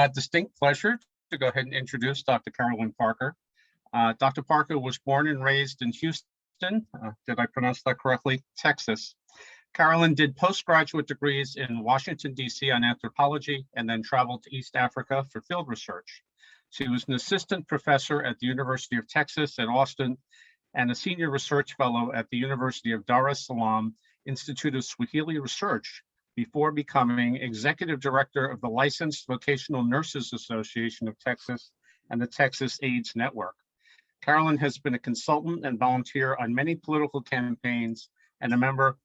Distinct pleasure to go ahead and introduce Dr. Carolyn Parker. Dr. Parker was born and raised in Houston, did I pronounce that correctly? Texas. Carolyn did postgraduate degrees in Washington, D.C. on anthropology, and then traveled to East Africa for field research. She was an assistant professor at the University of Texas at Austin and a senior research fellow at the University of Dar es Salaam Institute of Swahili Research before becoming executive director of the Licensed Vocational Nurses Association of Texas and the Texas AIDS Network. Carolyn has been a consultant and volunteer on many political campaigns and a member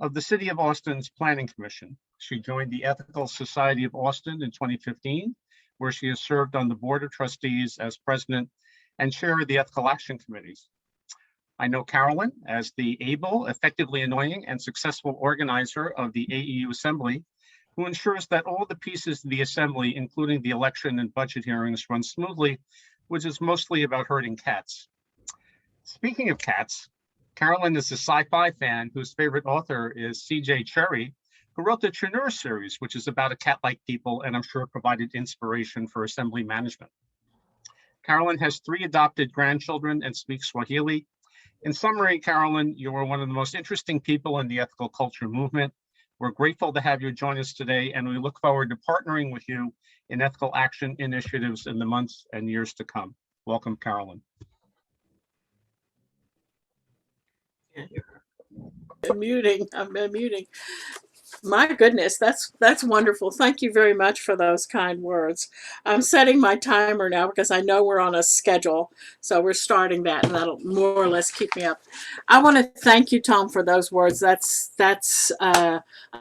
of the City of Austin's Planning Commission. She joined the Ethical Society of Austin in 2015, where she has served on the Board of Trustees as president and chair of the Ethical Action Committees. I know Carolyn as the able, effectively annoying, and successful organizer of the AEU Assembly, who ensures that all the pieces of the Assembly, including the election and budget hearings, run smoothly, which is mostly about herding cats. Speaking of cats, Carolyn is a sci-fi fan whose favorite author is C.J. Cherryh, who wrote the Trinura series, which is about a cat-like people and I'm sure provided inspiration for Assembly management. Carolyn has 3 adopted grandchildren and speaks Swahili. In summary, Carolyn, you are one of the most interesting people in the ethical culture movement. We're grateful to have you join us today, and we look forward to partnering with you in ethical action initiatives in the months and years to come. Welcome, Carolyn. I'm muting. My goodness, that's wonderful. Thank you very much for those kind words. I'm setting my timer now because I know we're on a schedule. So we're starting that, and that'll more or less keep me up. I want to thank you, Tom, for those words. That's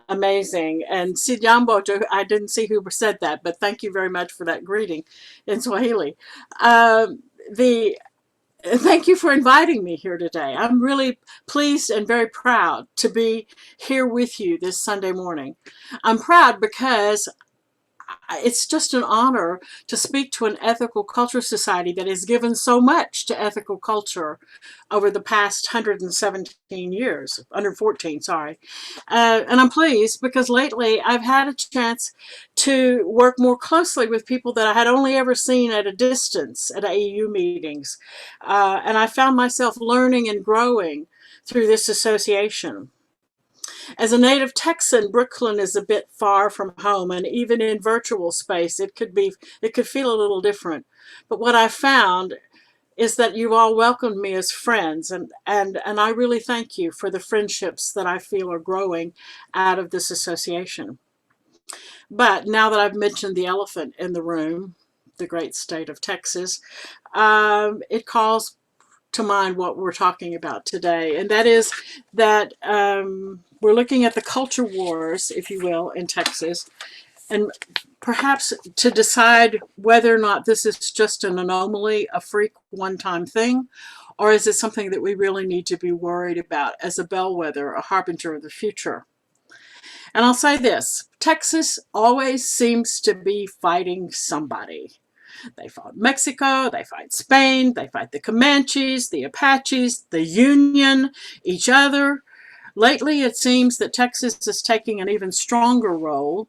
amazing. And Sijambo, I didn't see who said that, but thank you very much for that greeting in Swahili. Thank you for inviting me here today. I'm really pleased and very proud to be here with you this Sunday morning. I'm proud because it's just an honor to speak to an ethical culture society that has given so much to ethical culture over the past 114, sorry. And I'm pleased because lately I've had a chance to work more closely with people that I had only ever seen at a distance at AEU meetings. And I found myself learning and growing through this association. As a native Texan, Brooklyn is a bit far from home, and even in virtual space, it could feel a little different. But what I found is that you all welcomed me as friends, and I really thank you for the friendships that I feel are growing out of this association. But now that I've mentioned the elephant in the room, the great state of Texas, it calls to mind what we're talking about today, and that is that we're looking at the culture wars, if you will, in Texas, and perhaps to decide whether or not this is just an anomaly, a freak one-time thing, or is it something that we really need to be worried about as a bellwether, a harbinger of the future. And I'll say this, Texas always seems to be fighting somebody. They fought Mexico, they fight Spain, they fight the Comanches, the Apaches, the Union, each other. Lately, it seems that Texas is taking an even stronger role,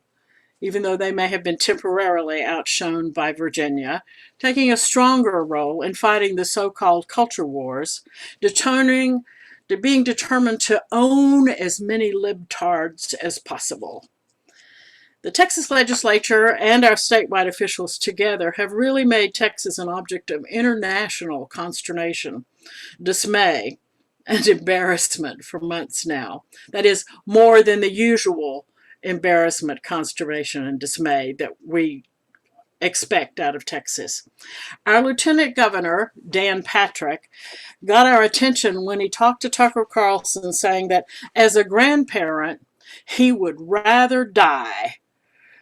even though they may have been temporarily outshone by Virginia, taking a stronger role in fighting the so-called culture wars, being determined to own as many libtards as possible. The Texas legislature and our statewide officials together have really made Texas an object of international consternation, dismay, and embarrassment for months now. That is more than the usual embarrassment, consternation, and dismay that we expect out of Texas. Our Lieutenant Governor, Dan Patrick, got our attention when he talked to Tucker Carlson saying that as a grandparent, he would rather die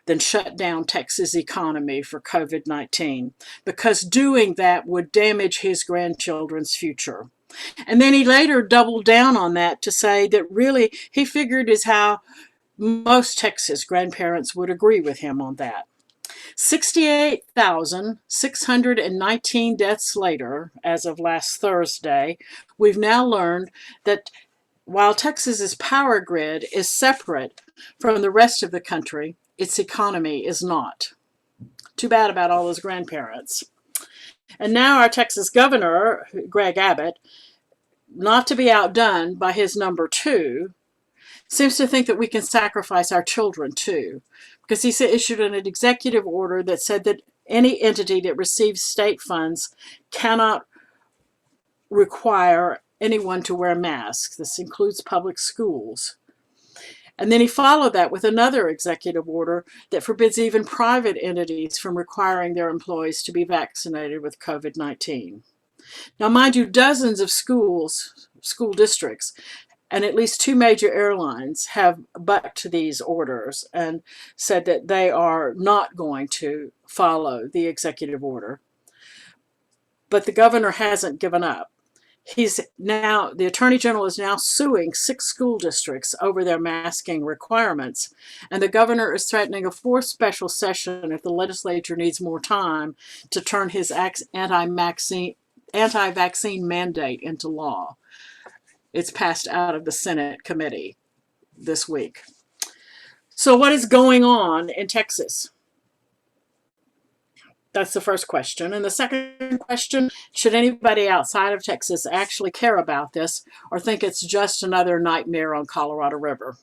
than shut down Texas' economy for COVID-19, because doing that would damage his grandchildren's future. And then he later doubled down on that to say that really he figured is how most Texas grandparents would agree with him on that. 68,619 deaths later, as of last Thursday, we've now learned that while Texas's power grid is separate from the rest of the country, its economy is not. Too bad about all those grandparents. And now our Texas governor, Greg Abbott, not to be outdone by his number two, seems to think that we can sacrifice our children too, because he issued an executive order that said that any entity that receives state funds cannot require anyone to wear masks. This includes public schools. And then he followed that with another executive order that forbids even private entities from requiring their employees to be vaccinated with COVID-19. Now, mind you, dozens of school districts, and at least two major airlines have bucked these orders and said that they are not going to follow the executive order. But the governor hasn't given up. The Attorney General is now suing 6 school districts over their masking requirements, and the governor is threatening a 4th special session if the legislature needs more time to turn his anti-vaccine mandate into law. It's passed out of the Senate committee this week. So what is going on in Texas? That's the first question. And the second question, should anybody outside of Texas actually care about this or think it's just another nightmare on Colorado River?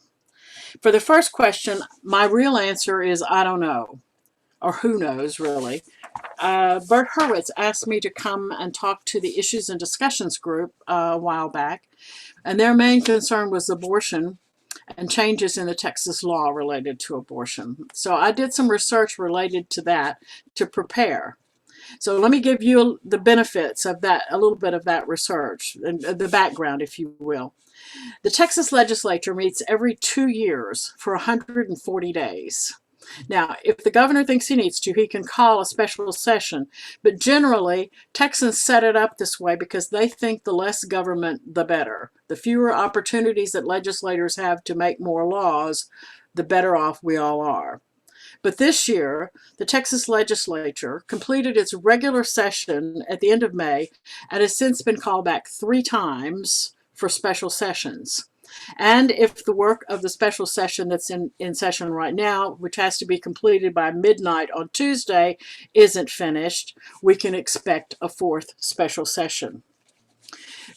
For the first question, my real answer is I don't know, or who knows really. Bert Hurwitz asked me to come and talk to the Issues and Discussions group a while back, and their main concern was abortion and changes in the Texas law related to abortion. So I did some research related to that to prepare. So let me give you the benefits of that, a little bit of that research, and the background, if you will. The Texas legislature meets every 2 years for 140 days. Now, if the governor thinks he needs to, he can call a special session. But generally, Texans set it up this way because they think the less government, the better. The fewer opportunities that legislators have to make more laws, the better off we all are. But this year, the Texas legislature completed its regular session at the end of May and has since been called back 3 times for special sessions. And if the work of the special session that's in session right now, which has to be completed by midnight on Tuesday, isn't finished, we can expect a 4th special session.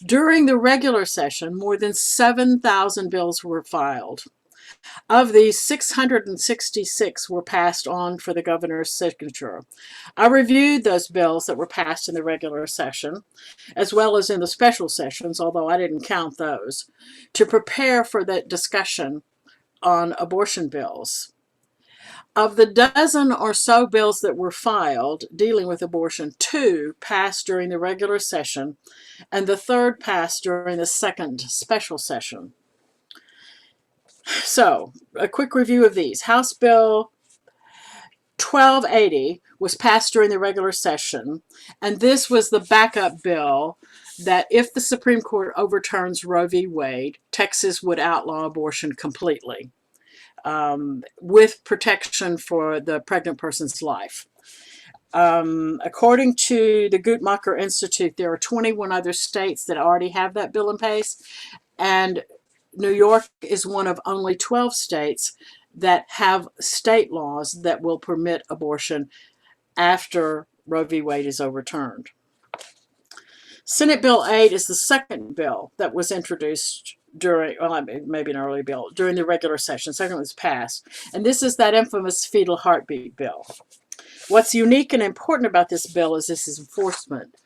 During the regular session, more than 7,000 bills were filed. Of these, 666 were passed on for the governor's signature. I reviewed those bills that were passed in the regular session, as well as in the special sessions, although I didn't count those, to prepare for that discussion on abortion bills. Of the dozen or so bills that were filed dealing with abortion, 2 passed during the regular session, and the 3rd passed during the 2nd special session. So, a quick review of these. House Bill 1280 was passed during the regular session, and this was the backup bill that if the Supreme Court overturns Roe v. Wade, Texas would outlaw abortion completely, with protection for the pregnant person's life. According to the Guttmacher Institute, there are 21 other states that already have that bill in place, and New York is one of only 12 states that have state laws that will permit abortion after Roe v. Wade is overturned. Senate Bill 8 is the second bill that was introduced during, well, maybe an early bill, during the regular session. Second was passed. And this is that infamous fetal heartbeat bill. What's unique and important about this bill is this is enforcement.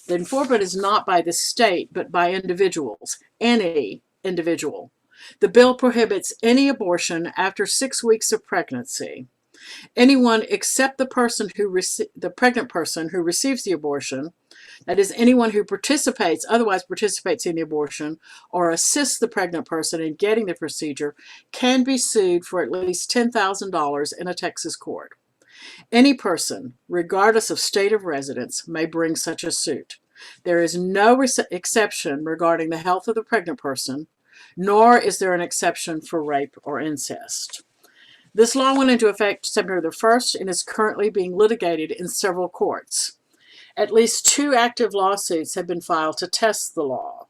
The enforcement is not by the state, but by individuals, any individual. The bill prohibits any abortion after 6 weeks of pregnancy. Anyone except the pregnant person who receives the abortion, that is, anyone who otherwise participates in the abortion or assists the pregnant person in getting the procedure, can be sued for at least $10,000 in a Texas court. Any person, regardless of state of residence, may bring such a suit. There is no exception regarding the health of the pregnant person, nor is there an exception for rape or incest. This law went into effect September the 1st and is currently being litigated in several courts. At least 2 active lawsuits have been filed to test the law.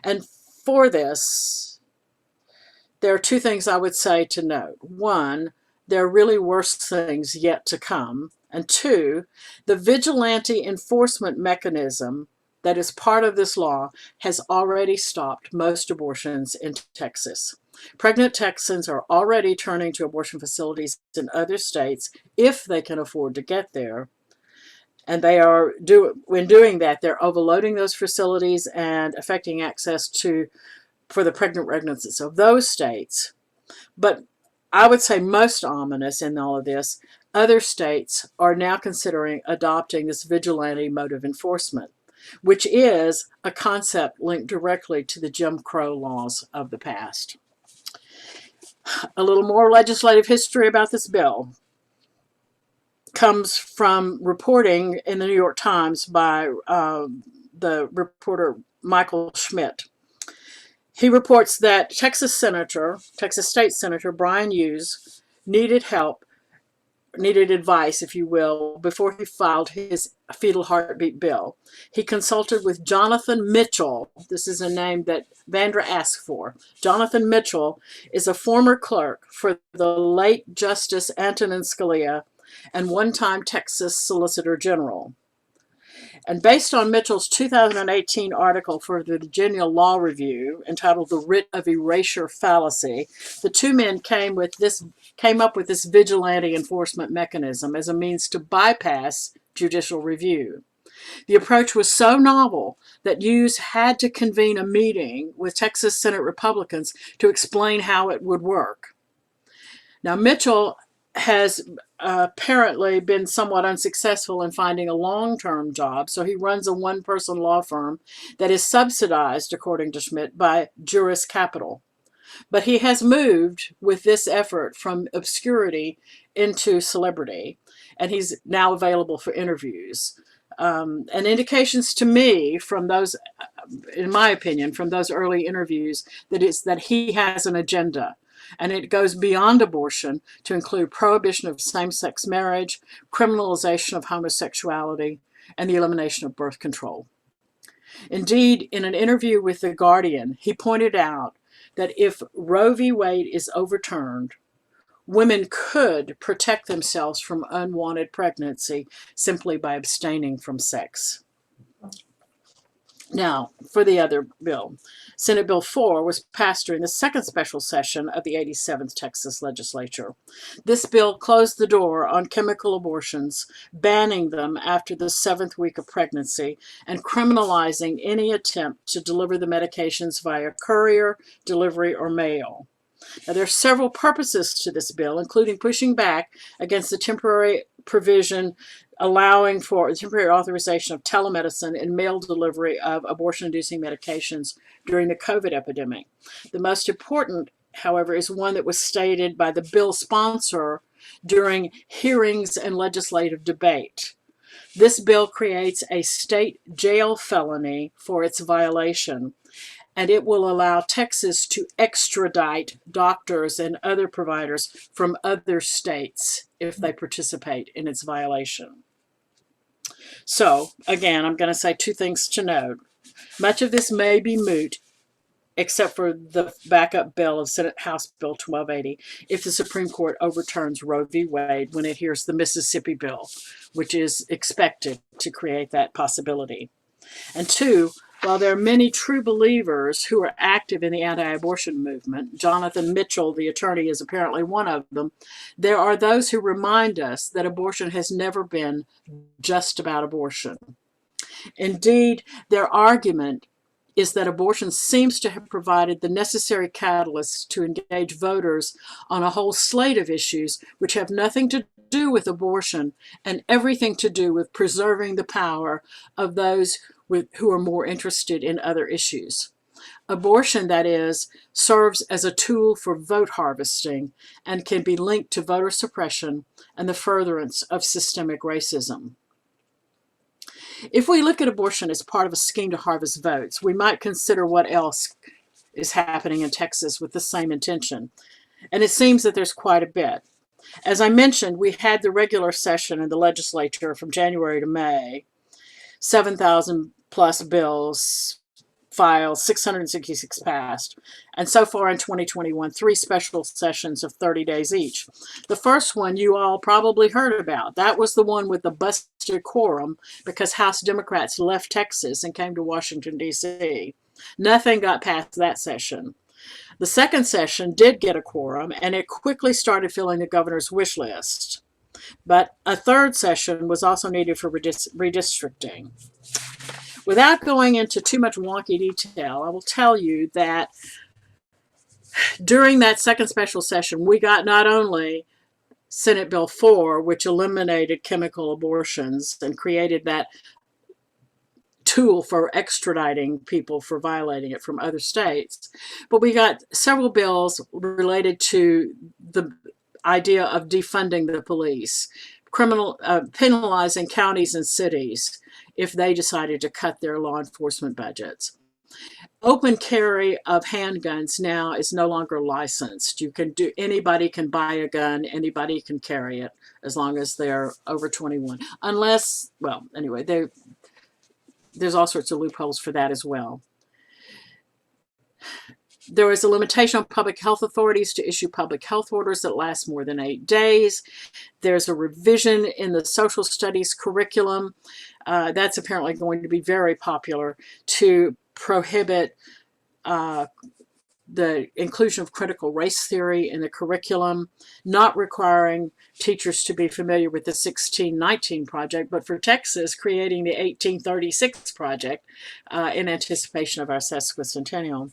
And for this, there are 2 things I would say to note. One, there are really worse things yet to come. And two, the vigilante enforcement mechanism that is part of this law has already stopped most abortions in Texas. Pregnant Texans are already turning to abortion facilities in other states if they can afford to get there. And when doing that, they're overloading those facilities and affecting access for the pregnant pregnancies of those states. But I would say most ominous in all of this, other states are now considering adopting this vigilante mode of enforcement, which is a concept linked directly to the Jim Crow laws of the past. A little more legislative history about this bill comes from reporting in the New York Times by the reporter Michael Schmidt. He reports that Texas State Senator Brian Hughes needed advice, if you will, before he filed his fetal heartbeat bill. He consulted with Jonathan Mitchell. This is a name that Vandra asked for. Jonathan Mitchell is a former clerk for the late Justice Antonin Scalia and one-time Texas Solicitor General. And based on Mitchell's 2018 article for the Virginia Law Review entitled "The Writ of Erasure Fallacy," the two men came up with this vigilante enforcement mechanism as a means to bypass judicial review. The approach was so novel that Hughes had to convene a meeting with Texas Senate Republicans to explain how it would work. Now, Mitchell has apparently been somewhat unsuccessful in finding a long-term job, so he runs a one-person law firm that is subsidized, according to Schmidt, by Juris Capital. But he has moved with this effort from obscurity into celebrity, and he's now available for interviews. And indications to me from those, in my opinion, from those early interviews, that he has an agenda. And it goes beyond abortion to include prohibition of same-sex marriage, criminalization of homosexuality, and the elimination of birth control. Indeed, in an interview with The Guardian, he pointed out that if Roe v. Wade is overturned, women could protect themselves from unwanted pregnancy simply by abstaining from sex. Now, for the other bill, Senate Bill 4 was passed during the second special session of the 87th Texas legislature. This bill closed the door on chemical abortions, banning them after the 7th week of pregnancy, and criminalizing any attempt to deliver the medications via courier, delivery, or mail. Now, there are several purposes to this bill, including pushing back against the temporary provision allowing for temporary authorization of telemedicine and mail delivery of abortion-inducing medications during the COVID epidemic. The most important, however, is one that was stated by the bill sponsor during hearings and legislative debate. This bill creates a state jail felony for its violation, and it will allow Texas to extradite doctors and other providers from other states if they participate in its violation. So, again, I'm going to say two things to note. Much of this may be moot, except for the backup bill of Senate House Bill 1280, if the Supreme Court overturns Roe v. Wade when it hears the Mississippi bill, which is expected to create that possibility. And two, while there are many true believers who are active in the anti-abortion movement, Jonathan Mitchell, the attorney, is apparently one of them, there are those who remind us that abortion has never been just about abortion. Indeed, their argument is that abortion seems to have provided the necessary catalyst to engage voters on a whole slate of issues which have nothing to do with abortion and everything to do with preserving the power of those who are more interested in other issues. Abortion, that is, serves as a tool for vote harvesting and can be linked to voter suppression and the furtherance of systemic racism. If we look at abortion as part of a scheme to harvest votes, we might consider what else is happening in Texas with the same intention. And it seems that there's quite a bit. As I mentioned, we had the regular session in the legislature from January to May, 7,000 plus bills, files, 666 passed. And so far in 2021, 3 special sessions of 30 days each. The first one you all probably heard about. That was the one with the busted quorum because House Democrats left Texas and came to Washington, D.C. Nothing got past that session. The second session did get a quorum, and it quickly started filling the governor's wish list. But a third session was also needed for redistricting. Without going into too much wonky detail, I will tell you that during that second special session, we got not only Senate Bill 4, which eliminated chemical abortions and created that tool for extraditing people for violating it from other states, but we got several bills related to the idea of defunding the police, penalizing counties and cities if they decided to cut their law enforcement budgets. Open carry of handguns now is no longer licensed. Anybody can buy a gun, anybody can carry it as long as they're over 21. Unless, well, anyway, there's all sorts of loopholes for that as well. There is a limitation on public health authorities to issue public health orders that last more than 8 days. There's a revision in the social studies curriculum. That's apparently going to be very popular to prohibit the inclusion of critical race theory in the curriculum, not requiring teachers to be familiar with the 1619 project, but for Texas, creating the 1836 project in anticipation of our sesquicentennial.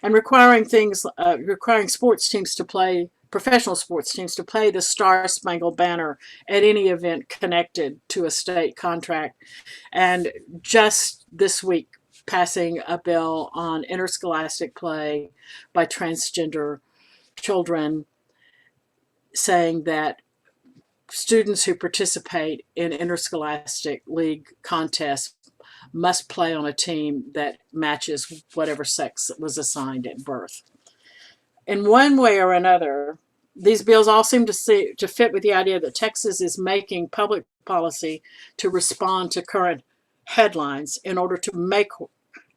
And requiring sports teams to play, professional sports teams to play the Star Spangled Banner at any event connected to a state contract. And just this week, passing a bill on interscholastic play by transgender children, saying that students who participate in interscholastic league contests must play on a team that matches whatever sex was assigned at birth. In one way or another, these bills all seem to fit with the idea that Texas is making public policy to respond to current headlines in order to make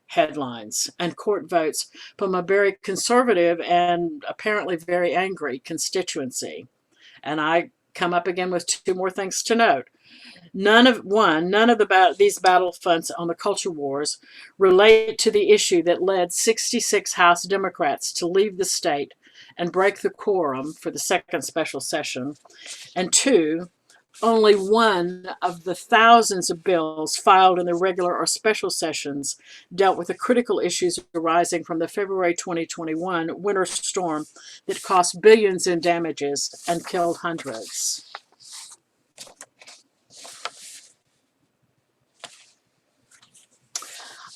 headlines and court votes from a very conservative and apparently very angry constituency. And I come up again with 2 more things to note. None of these battle fronts on the culture wars relate to the issue that led 66 House Democrats to leave the state and break the quorum for the second special session. And 2, only one of the thousands of bills filed in the regular or special sessions dealt with the critical issues arising from the February 2021 winter storm that cost billions in damages and killed hundreds.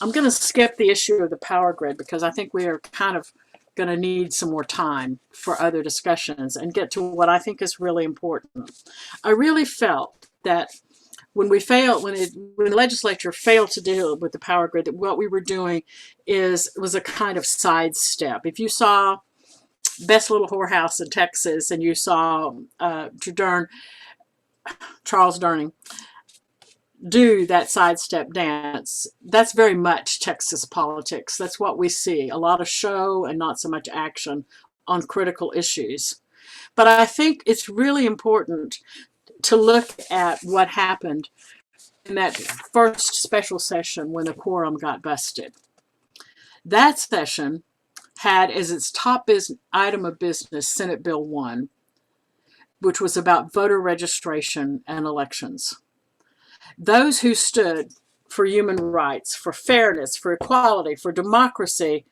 I'm going to skip the issue of the power grid because I think we are kind of going to need some more time for other discussions and get to what I think is really important. I really felt that when the legislature failed to deal with the power grid, that what we were doing was a kind of sidestep. If you saw Best Little Whorehouse in Texas and you saw Charles Durning do that sidestep dance, that's very much Texas politics. That's what we see. A lot of show and not so much action on critical issues. But I think it's really important to look at what happened in that first special session when the quorum got busted. That session had as its top item of business Senate Bill 1, which was about voter registration and elections. Those who stood for human rights, for fairness, for equality, for democracy,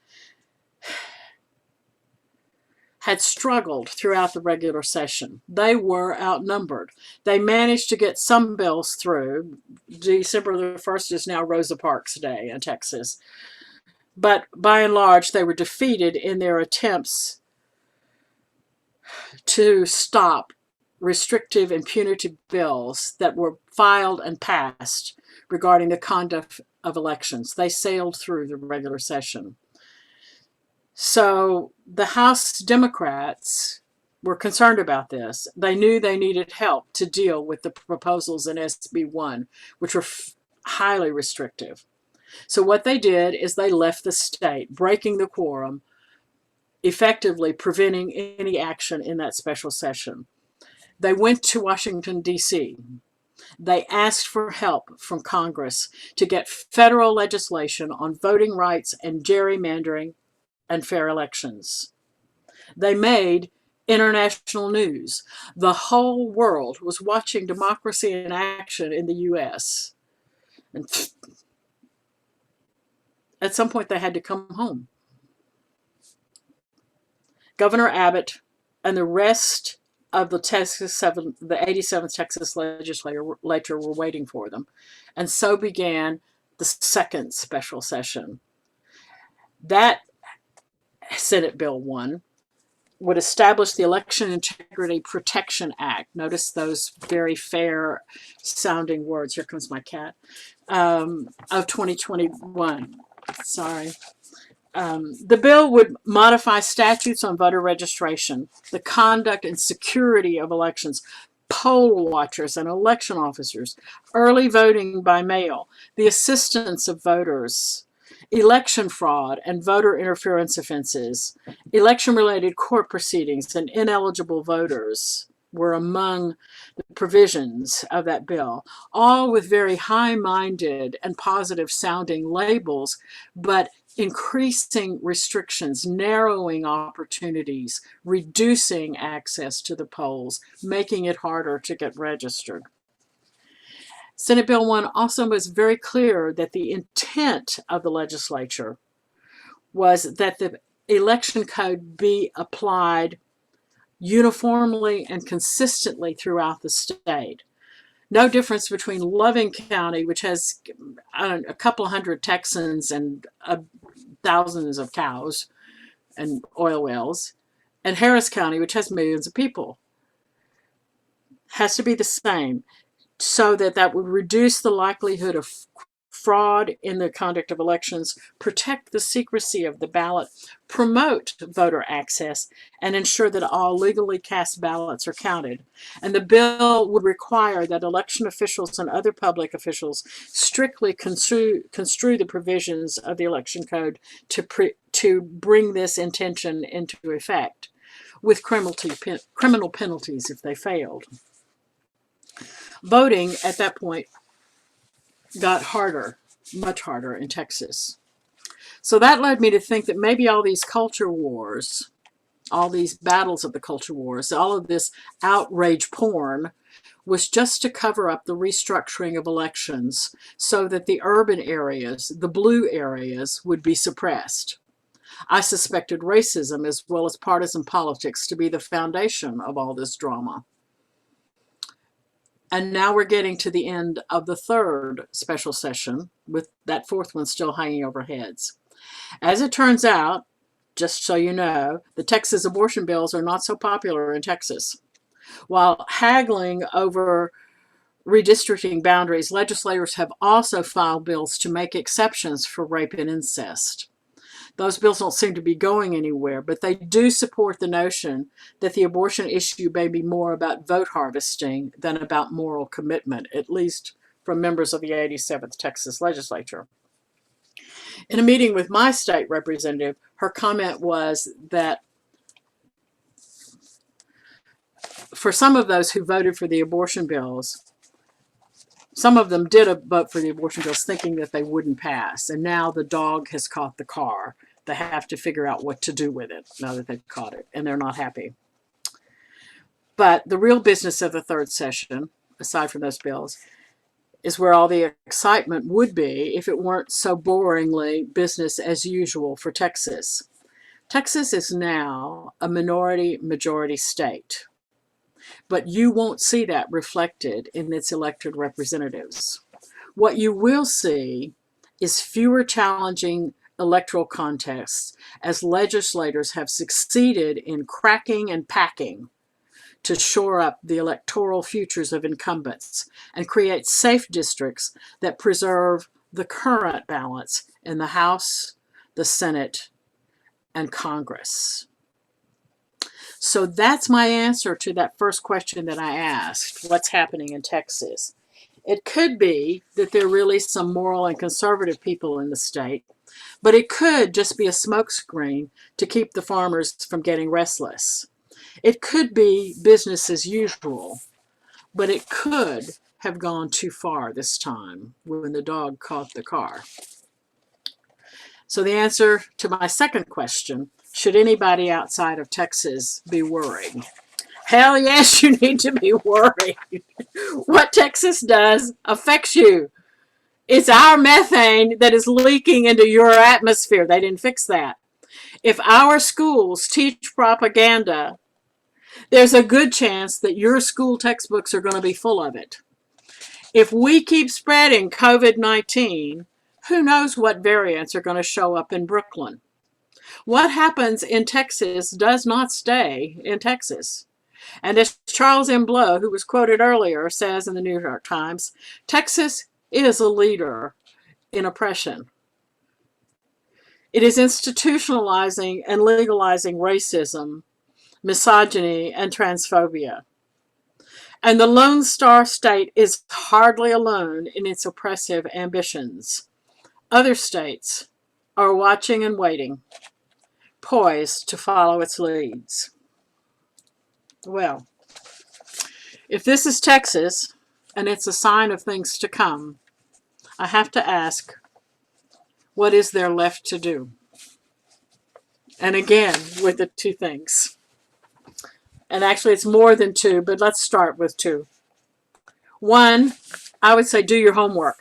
had struggled throughout the regular session. They were outnumbered. They managed to get some bills through. December the 1st is now Rosa Parks Day in Texas. But by and large, they were defeated in their attempts to stop restrictive and punitive bills that were filed and passed regarding the conduct of elections. They sailed through the regular session. So the House Democrats were concerned about this. They knew they needed help to deal with the proposals in SB 1, which were highly restrictive. So what they did is they left the state, breaking the quorum, effectively preventing any action in that special session. They went to Washington, D.C. They asked for help from Congress to get federal legislation on voting rights and gerrymandering and fair elections. They made international news. The whole world was watching democracy in action in the U.S. And at some point, they had to come home. Governor Abbott and the rest of the 87th Texas legislature were waiting for them. And so began the second special session. That Senate Bill 1 would establish the Election Integrity Protection Act. Notice those very fair sounding words. Here comes my cat. Of 2021. Sorry. The bill would modify statutes on voter registration, the conduct and security of elections, poll watchers and election officers, early voting by mail, the assistance of voters, election fraud and voter interference offenses, election-related court proceedings, and ineligible voters were among the provisions of that bill, all with very high-minded and positive-sounding labels, but increasing restrictions, narrowing opportunities, reducing access to the polls, making it harder to get registered. Senate Bill 1 also was very clear that the intent of the legislature was that the election code be applied uniformly and consistently throughout the state. No difference between Loving County, which has a couple hundred Texans and thousands of cows and oil wells, and Harris County, which has millions of people. Has to be the same, so that would reduce the likelihood of fraud in the conduct of elections, protect the secrecy of the ballot, promote voter access, and ensure that all legally cast ballots are counted. And the bill would require that election officials and other public officials strictly construe the provisions of the election code to bring this intention into effect, with criminal penalties if they failed. Voting at that point got harder, much harder in Texas. So that led me to think that maybe all these culture wars, all these battles of the culture wars, all of this outrage porn was just to cover up the restructuring of elections so that the urban areas, the blue areas, would be suppressed. I suspected racism as well as partisan politics to be the foundation of all this drama. And now we're getting to the end of the third special session, with that fourth one still hanging over heads. As it turns out, just so you know, the Texas abortion bills are not so popular in Texas. While haggling over redistricting boundaries, legislators have also filed bills to make exceptions for rape and incest. Those bills don't seem to be going anywhere, but they do support the notion that the abortion issue may be more about vote harvesting than about moral commitment, at least from members of the 87th Texas legislature. In a meeting with my state representative, her comment was that for some of those who voted for the abortion bills, some of them did vote for the abortion bills thinking that they wouldn't pass, and now the dog has caught the car. They have to figure out what to do with it now that they've caught it, and they're not happy. But the real business of the third session, aside from those bills, is where all the excitement would be if it weren't so boringly business as usual for Texas. Texas is now a minority-majority state, but you won't see that reflected in its elected representatives. What you will see is fewer challenging electoral contests as legislators have succeeded in cracking and packing to shore up the electoral futures of incumbents and create safe districts that preserve the current balance in the House, the Senate, and Congress. So that's my answer to that first question that I asked, what's happening in Texas? It could be that there are really some moral and conservative people in the state, but it could just be a smokescreen to keep the farmers from getting restless. It could be business as usual, but it could have gone too far this time when the dog caught the car. So the answer to my second question, should anybody outside of Texas be worried? Hell yes, you need to be worried. What Texas does affects you. It's our methane that is leaking into your atmosphere. They didn't fix that. If our schools teach propaganda, there's a good chance that your school textbooks are going to be full of it. If we keep spreading COVID-19, who knows what variants are going to show up in Brooklyn? What happens in Texas does not stay in Texas. And as Charles M. Blow, who was quoted earlier, says in the New York Times, Texas is a leader in oppression. It is institutionalizing and legalizing racism, misogyny, and transphobia. And the Lone Star State is hardly alone in its oppressive ambitions. Other states are watching and waiting, poised to follow its leads. Well, if this is Texas, and it's a sign of things to come, I have to ask, what is there left to do? And again, with the two things. And actually, it's more than two, but let's start with two. One, I would say do your homework.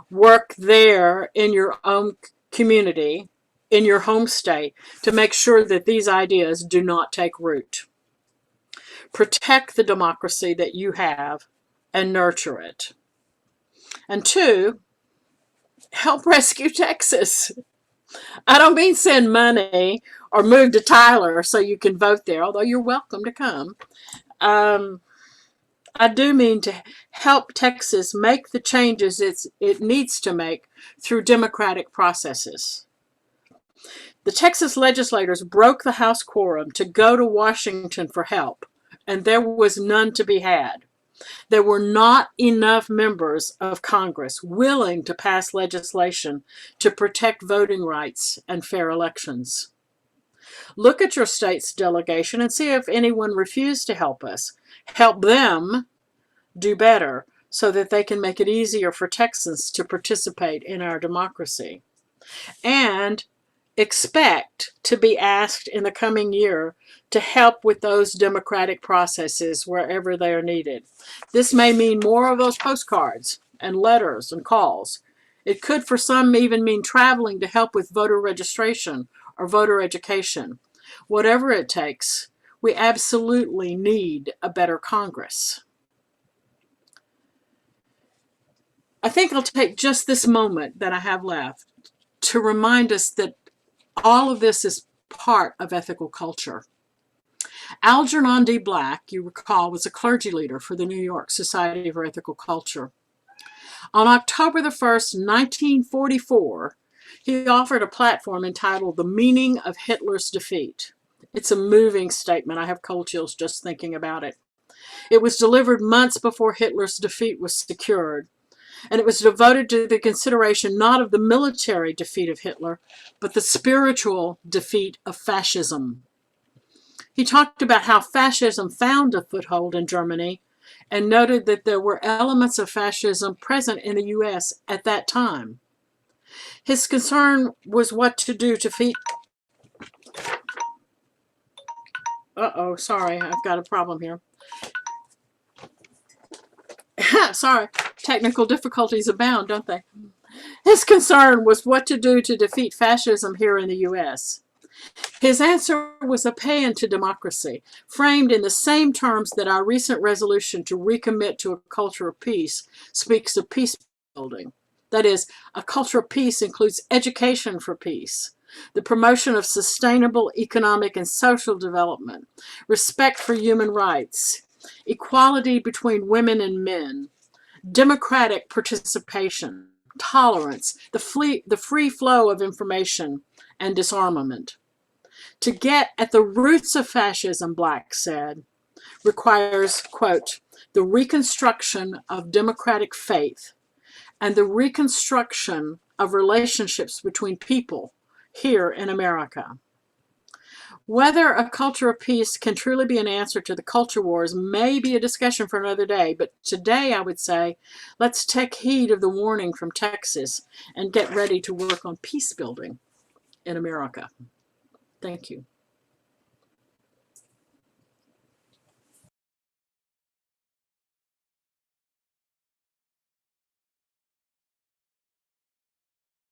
Work there in your own community, in your home state, to make sure that these ideas do not take root. Protect the democracy that you have and nurture it. And two, help rescue Texas. I don't mean send money or move to Tyler so you can vote there, although you're welcome to come. I do mean to help Texas make the changes it needs to make through democratic processes. The Texas legislators broke the House quorum to go to Washington for help, and there was none to be had. There were not enough members of Congress willing to pass legislation to protect voting rights and fair elections. Look at your state's delegation and see if anyone refused to help us. Help them do better so that they can make it easier for Texans to participate in our democracy. And expect to be asked in the coming year to help with those democratic processes wherever they are needed. This may mean more of those postcards and letters and calls. It could for some even mean traveling to help with voter registration or voter education. Whatever it takes, we absolutely need a better Congress. I think I'll take just this moment that I have left to remind us that all of this is part of ethical culture. Algernon D. Black, you recall, was a clergy leader for the New York Society for Ethical Culture. On October the 1st, 1944, he offered a platform entitled The Meaning of Hitler's Defeat. It's a moving statement. I have cold chills just thinking about it. It was delivered months before Hitler's defeat was secured, and it was devoted to the consideration not of the military defeat of Hitler, but the spiritual defeat of fascism. He talked about how fascism found a foothold in Germany and noted that there were elements of fascism present in the U.S. at that time. His concern was what to do to defeat... sorry, I've got a problem here. Sorry, technical difficulties abound, don't they? His concern was what to do to defeat fascism here in the U.S. His answer was a paean to democracy, framed in the same terms that our recent resolution to recommit to a culture of peace speaks of peace building. That is, a culture of peace includes education for peace, the promotion of sustainable economic and social development, respect for human rights, equality between women and men, democratic participation, tolerance, the free flow of information, and disarmament. To get at the roots of fascism, Black said, requires, quote, the reconstruction of democratic faith and the reconstruction of relationships between people here in America. Whether a culture of peace can truly be an answer to the culture wars may be a discussion for another day, but today I would say let's take heed of the warning from Texas and get ready to work on peace building in America. Thank you.